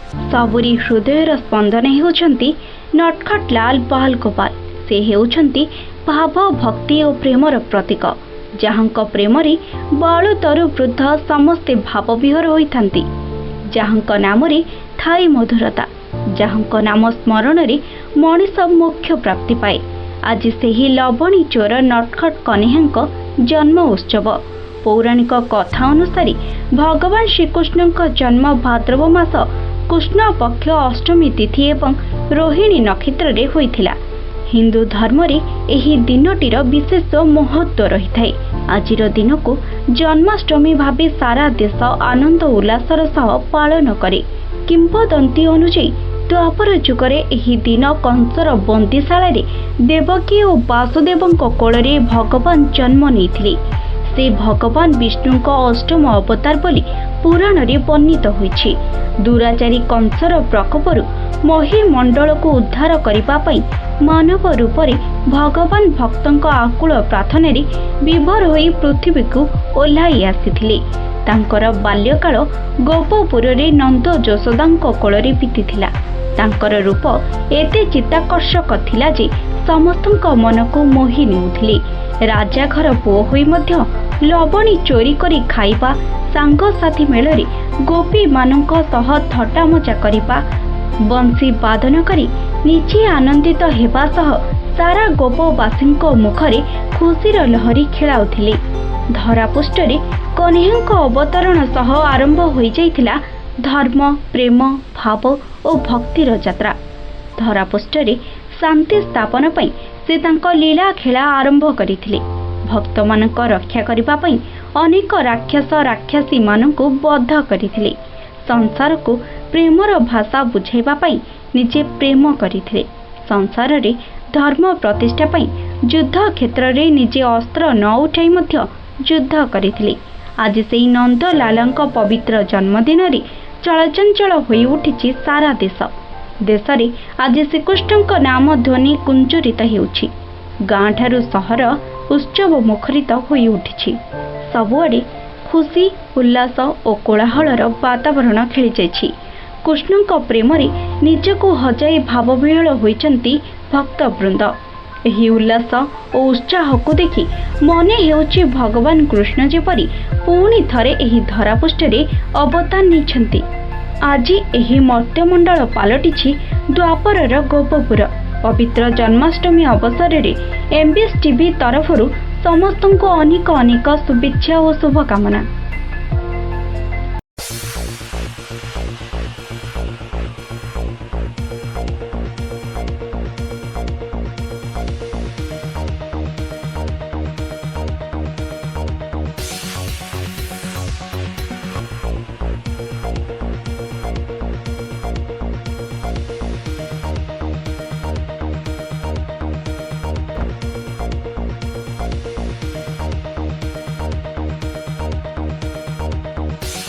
सबुरी हृदयर स्पंदन होउछंती नटखट लाल बाल गोपाल। से हेउछंती भाव भक्ति और प्रेमर प्रतीक, जहांक प्रेमरे बालु तरु वृद्ध समस्ते भाव विहर होइथांती, जहांक नामरे थाई मधुरता, जहांक नाम स्मरण रे मनीष मोक्ष प्राप्ति पाए। आज सेही लवणी चोर नटखट कन्हैयाक जन्म उत्सव। पौराणिक कथा अनुसार भगवान श्रीकृष्ण जन्म भाद्रव मास कृष्ण पक्ष अष्टमी तिथि एवं रोहिणी नक्षत्र रे होइथिला। हिंदू धर्म रे एही दिनटीर विशेष महत्व रही थाए। आजिर दिन को जन्माष्टमी भावे सारा देश आनंद उल्लासर सह पालन करे। किंवदंती अनुଯାयी द्वापर जुगरे एही दिन कंसर बंदीशाला रे देवकी और वासुदेवंक कोଳରେ भगवान जन्म नेइथिले। से भगवान विष्णुक अष्टम अवतार बोली पुराण रे वर्णित होइछि। दुराचारी कंसर प्रकोपरु महीमंडल को उद्धार करिबा पई मानव रूप रे भगवान भक्तंक आकुल प्रार्थना रे विभोर होई पृथ्वी को ओल्हाई आसीथिले। तांकर बाल्यकाल गोपपुर रे नंद यशोदांक कोଳରେ बीतीथिला। तांकर रूप एते चित्ताकर्षक थिला जे समस्तंक मन को मोहि नेउथिले। राजा घर पुओ होई मध्य लवणी चोरी करी खाइबा, सांग साथी मेଳରେ गोपी मानक सह थट्टा मजा करिबा, बंशी बादन करी निजे आनंदित हेबा सह सारा गोपवासींक मुखरे खुशीर लहरी खेलाउथिले। धरापृष्ठरे कन्हैयाक अवतरण सह आरंभ होई जाइथिला धर्म, प्रेम, भाव और भक्तिर यात्रा। धरापृष्ठरे शांति स्थापन पई से तांक लीला खेला आरंभ करिथिले। भक्त मानक रक्षा करिबा पई अनेक राक्षस राक्षसी मानकु बद्ध करिथिले। संसार को प्रेमर भाषा बुझाइबा पई निजे प्रेम करिथिले। संसार रे धर्म प्रतिष्ठा पई युद्ध क्षेत्र रे निजे अस्त्र न उठाई मध्य युद्ध करिथिले। आज सेई नंदलालंक पवित्र जन्मदिन रे चलचंचल होई उठिछि सारा देश। देश रे आज श्रीकृष्णक नाम ध्वनि कुंजरित हेउछि। गाँ ठारू सहर उत्सव मुखरित होई उठिछि। सबुआडे खुशी, उल्लास और कोलाहलर वातावरण खेली जाइछि। कृष्णक प्रेम रे निजको हजाई भावविहल होइचंती भक्तवृंद। एही उल्लास और उत्साह को देखि मने हेउछि भगवान कृष्ण जेपरि पुणी थरे एही धरापृष्ठरे अवतार नेइछंती। आज एही मर्त्यमंडल पालटिछि द्वापरर गोपपुर। पवित्र जन्माष्टमी अवसर रे एमबीएस टीवी तरफरु समस्तंको अनेक अनेक शुभेच्छा और शुभकामना।